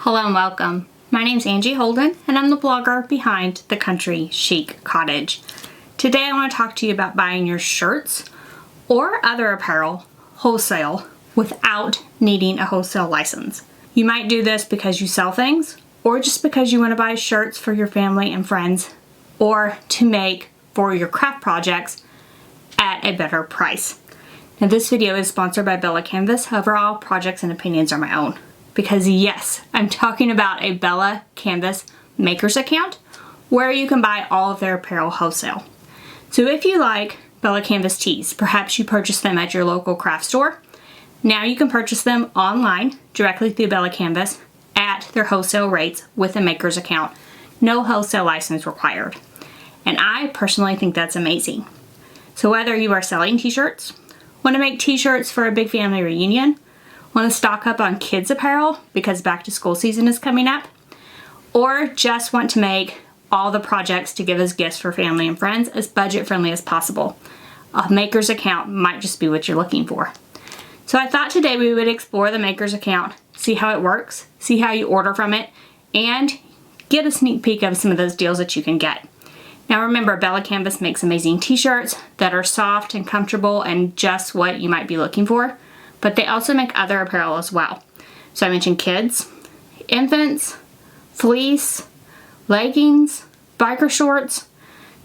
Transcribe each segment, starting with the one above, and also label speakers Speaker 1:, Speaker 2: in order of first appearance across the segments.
Speaker 1: Hello and welcome. My name's Angie Holden and I'm the blogger behind The Country Chic Cottage. Today I want to talk to you about buying your shirts or other apparel wholesale without needing a wholesale license. You might do this because you sell things or just because you want to buy shirts for your family and friends or to make for your craft projects at a better price. Now this video is sponsored by Bella Canvas, however all projects and opinions are my own. Because yes, I'm talking about a Bella Canvas makers account where you can buy all of their apparel wholesale. So if you like Bella Canvas tees, perhaps you purchase them at your local craft store. Now you can purchase them online directly through Bella Canvas at their wholesale rates with a maker's account. No wholesale license required. And I personally think that's amazing. So whether you are selling t-shirts, want to make t-shirts for a big family reunion, want to stock up on kids apparel because back to school season is coming up, or just want to make all the projects to give as gifts for family and friends as budget friendly as possible, a maker's account might just be what you're looking for. So I thought today we would explore the maker's account, see how it works, see how you order from it, and get a sneak peek of some of those deals that you can get. Now remember, Bella Canvas makes amazing t-shirts that are soft and comfortable and just what you might be looking for. But they also make other apparel as well. So I mentioned kids, infants, fleece, leggings, biker shorts,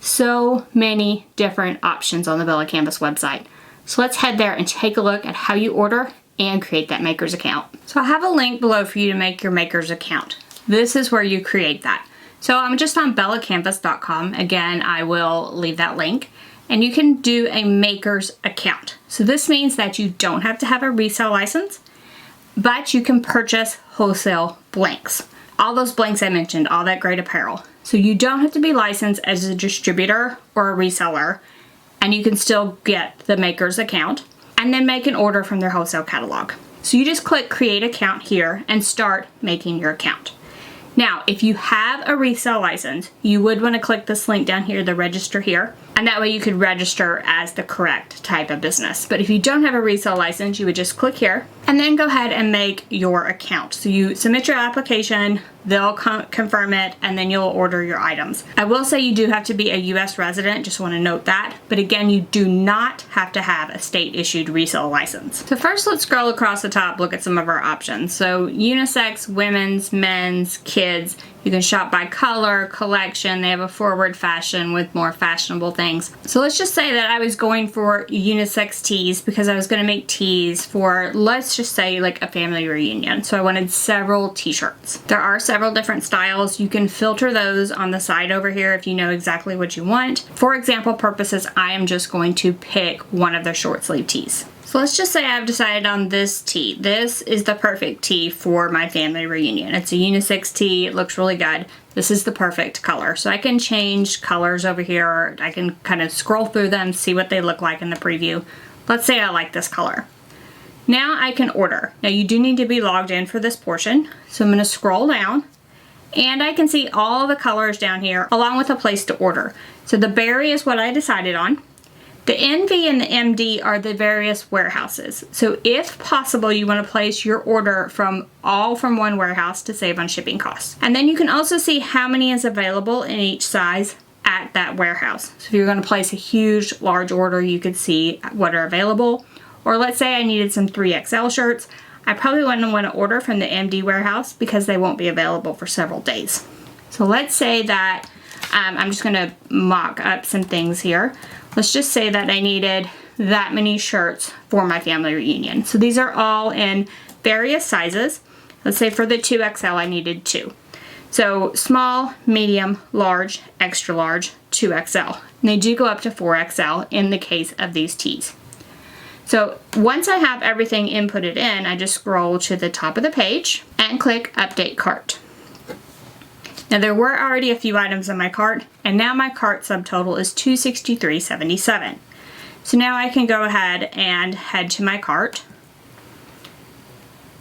Speaker 1: so many different options on the Bella Canvas website. So let's head there and take a look at how you order and create that maker's account. So I have a link below for you to make your maker's account. This is where you create that. So I'm just on bellacanvas.com. Again, I will leave that link. And you can do a maker's account. So this means that you don't have to have a resale license, but you can purchase wholesale blanks. All those blanks I mentioned, all that great apparel. So you don't have to be licensed as a distributor or a reseller, and you can still get the maker's account and then make an order from their wholesale catalog. So you just click create account here and start making your account. Now, if you have a resale license, you would want to click this link down here, the register here, and that way you could register as the correct type of business. But if you don't have a resale license, you would just click here and then go ahead and make your account. So you submit your application, they'll confirm it, and then you'll order your items. I will say you do have to be a US resident, just want to note that. But again, you do not have to have a state-issued resale license. So first, let's scroll across the top, look at some of our options. So unisex, women's, men's, kids. You can shop by color, collection. They have a forward fashion with more fashionable things. So let's just say that I was going for unisex tees because I was going to make tees for, let's just say, like a family reunion. So I wanted several t-shirts. There are several different styles. You can filter those on the side over here if you know exactly what you want. For example purposes, I am just going to pick one of their short sleeve tees. So let's just say I've decided on this tee. This is the perfect tee for my family reunion. It's a unisex tee. It looks really good. This is the perfect color. So I can change colors over here. I can kind of scroll through them, see what they look like in the preview. Let's say I like this color. Now I can order. Now you do need to be logged in for this portion. So I'm going to scroll down and I can see all the colors down here along with a place to order. So the berry is what I decided on. The NV and the MD are the various warehouses. So if possible, you want to place your order from one warehouse to save on shipping costs. And then you can also see how many is available in each size at that warehouse. So if you're going to place a huge, large order, you could see what are available. Or let's say I needed some 3XL shirts. I probably wouldn't want to order from the MD warehouse because they won't be available for several days. So let's say that I'm just going to mock up some things here. Let's just say that I needed that many shirts for my family reunion. So these are all in various sizes. Let's say for the 2XL, I needed 2. So small, medium, large, extra large, 2XL. And they do go up to 4XL in the case of these tees. So once I have everything inputted in, I just scroll to the top of the page and click Update Cart. Now there were already a few items in my cart, and now my cart subtotal is $263.77. So now I can go ahead and head to my cart,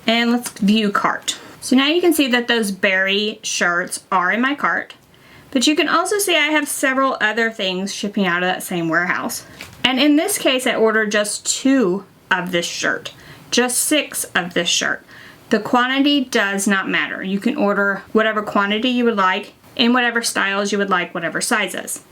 Speaker 1: and let's view cart. So now you can see that those berry shirts are in my cart, but you can also see I have several other things shipping out of that same warehouse. And in this case, I ordered just 2 of this shirt, just 6 of this shirt. The quantity does not matter. You can order whatever quantity you would like in whatever styles you would like, whatever sizes.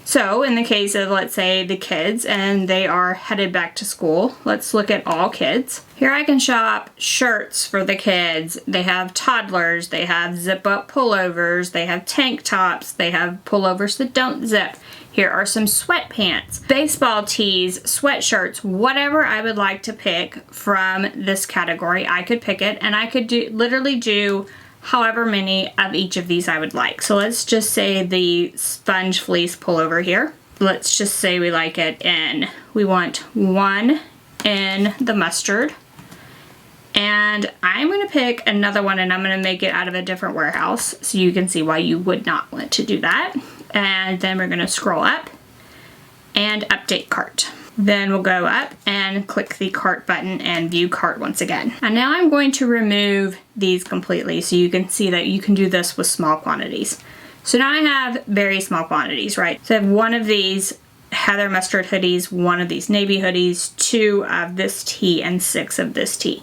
Speaker 1: So in the case of, let's say, the kids and they are headed back to school, let's look at all kids. Here I can shop shirts for the kids. They have toddlers, they have zip-up pullovers, they have tank tops, they have pullovers that don't zip. Here are some sweatpants, baseball tees, sweatshirts, whatever I would like to pick from this category. I could pick it and I could literally do however many of each of these I would like. So let's just say the sponge fleece pullover here. Let's just say we like it in, we want one in the mustard. And I'm gonna pick another one and I'm gonna make it out of a different warehouse so you can see why you would not want to do that. And then we're gonna scroll up and update cart. Then we'll go up and click the cart button and view cart once again. And now I'm going to remove these completely so you can see that you can do this with small quantities. So now I have very small quantities, right? So I have one of these heather mustard hoodies, one of these navy hoodies, 2 of this tee, and 6 of this tee.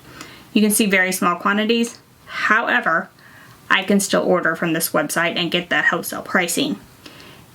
Speaker 1: You can see very small quantities. However, I can still order from this website and get that wholesale pricing.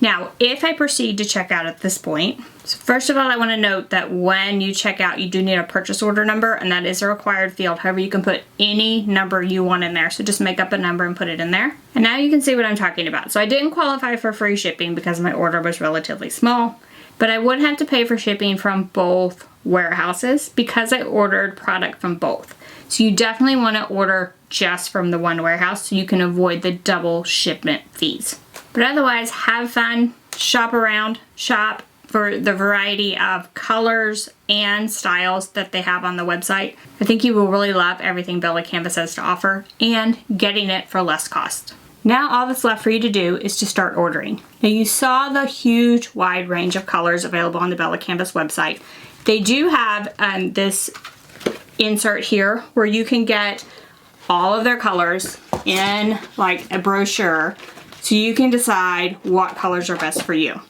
Speaker 1: Now, if I proceed to check out at this point, so first of all, I want to note that when you check out, you do need a purchase order number, and that is a required field. However, you can put any number you want in there. So just make up a number and put it in there. And now you can see what I'm talking about. So I didn't qualify for free shipping because my order was relatively small, but I would have to pay for shipping from both warehouses because I ordered product from both. So you definitely want to order just from the one warehouse so you can avoid the double shipment fees. But otherwise, have fun, shop around, shop for the variety of colors and styles that they have on the website. I think you will really love everything Bella Canvas has to offer and getting it for less cost. Now all that's left for you to do is to start ordering. Now you saw the huge wide range of colors available on the Bella Canvas website. They do have this insert here where you can get all of their colors in like a brochure so you can decide what colors are best for you.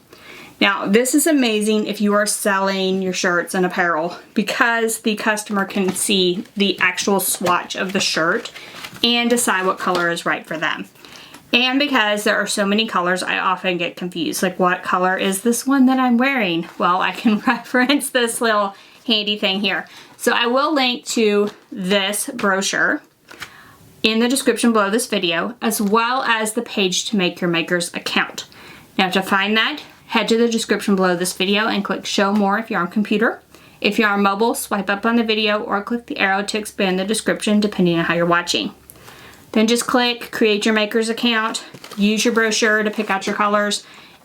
Speaker 1: Now this is amazing if you are selling your shirts and apparel because the customer can see the actual swatch of the shirt and decide what color is right for them. And because there are so many colors, I often get confused. Like, what color is this one that I'm wearing? Well, I can reference this little handy thing here. So I will link to this brochure in the description below this video, as well as the page to make your maker's account. Now to find that, head to the description below this video and click show more if you're on computer. If you're on mobile, swipe up on the video or click the arrow to expand the description depending on how you're watching. Then just click create your maker's account, use your brochure to pick out your colors,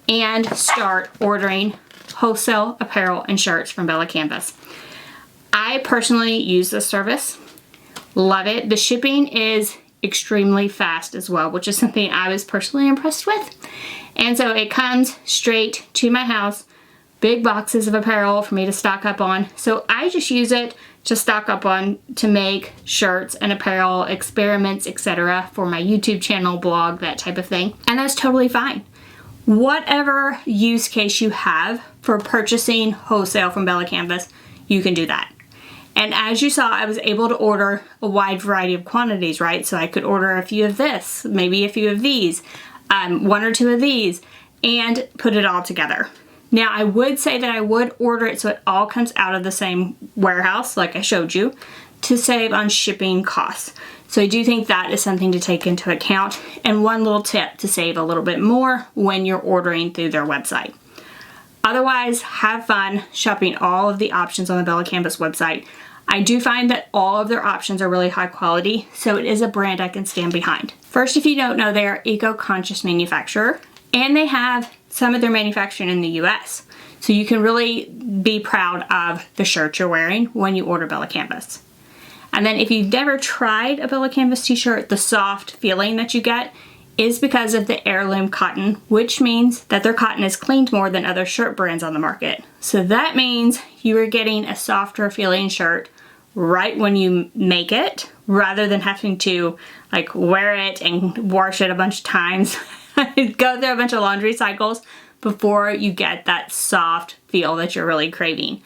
Speaker 1: and start ordering wholesale apparel and shirts from Bella Canvas. I personally use this service. Love it. The shipping is extremely fast as well, which is something I was personally impressed with. And so it comes straight to my house, big boxes of apparel for me to stock up on. So I just use it to stock up on to make shirts and apparel, experiments, etc. for my YouTube channel, blog, that type of thing. And that's totally fine. Whatever use case you have for purchasing wholesale from Bella Canvas, you can do that. And as you saw, I was able to order a wide variety of quantities, right? So I could order a few of this, maybe a few of these, 1 or 2 of these, and put it all together. Now, I would say that I would order it so it all comes out of the same warehouse, like I showed you, to save on shipping costs. So I do think that is something to take into account. And one little tip to save a little bit more when you're ordering through their website. Otherwise, have fun shopping all of the options on the Bella Canvas website. I do find that all of their options are really high quality, so it is a brand I can stand behind. First, if you don't know, they are eco-conscious manufacturer, and they have some of their manufacturing in the US. So you can really be proud of the shirt you're wearing when you order Bella Canvas. And then if you've never tried a Bella Canvas t-shirt, the soft feeling that you get is because of the heirloom cotton, which means that their cotton is cleaned more than other shirt brands on the market. So that means you are getting a softer feeling shirt right when you make it, rather than having to like wear it and wash it a bunch of times, go through a bunch of laundry cycles before you get that soft feel that you're really craving.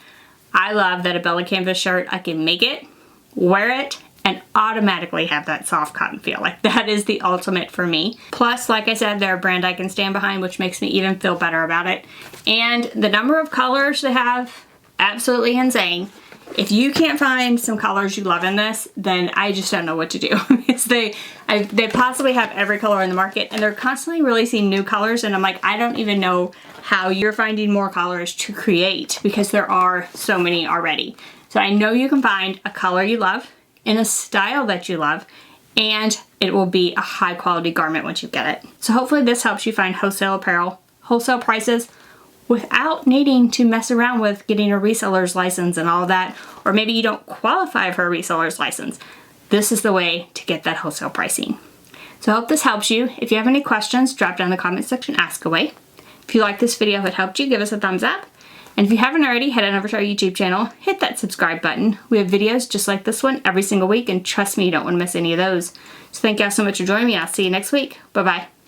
Speaker 1: I love that a Bella Canvas shirt, I can make it, wear it, and automatically have that soft cotton feel. Like, that is the ultimate for me. Plus, like I said, they're a brand I can stand behind, which makes me even feel better about it. And the number of colors they have, absolutely insane. If you can't find some colors you love in this, then I just don't know what to do. Because they possibly have every color in the market, and they're constantly releasing new colors, and I'm like, I don't even know how you're finding more colors to create, because there are so many already. So I know you can find a color you love in a style that you love, and it will be a high quality garment once you get it. So hopefully this helps you find wholesale apparel, wholesale prices, without needing to mess around with getting a reseller's license and all that, or maybe you don't qualify for a reseller's license. This is the way to get that wholesale pricing. So I hope this helps you. If you have any questions, drop down in the comment section, ask away. If you like this video, if it helped you, give us a thumbs up. And if you haven't already, head on over to our YouTube channel, hit that subscribe button. We have videos just like this one every single week, and trust me, you don't want to miss any of those. So thank y'all so much for joining me. I'll see you next week. Bye-bye.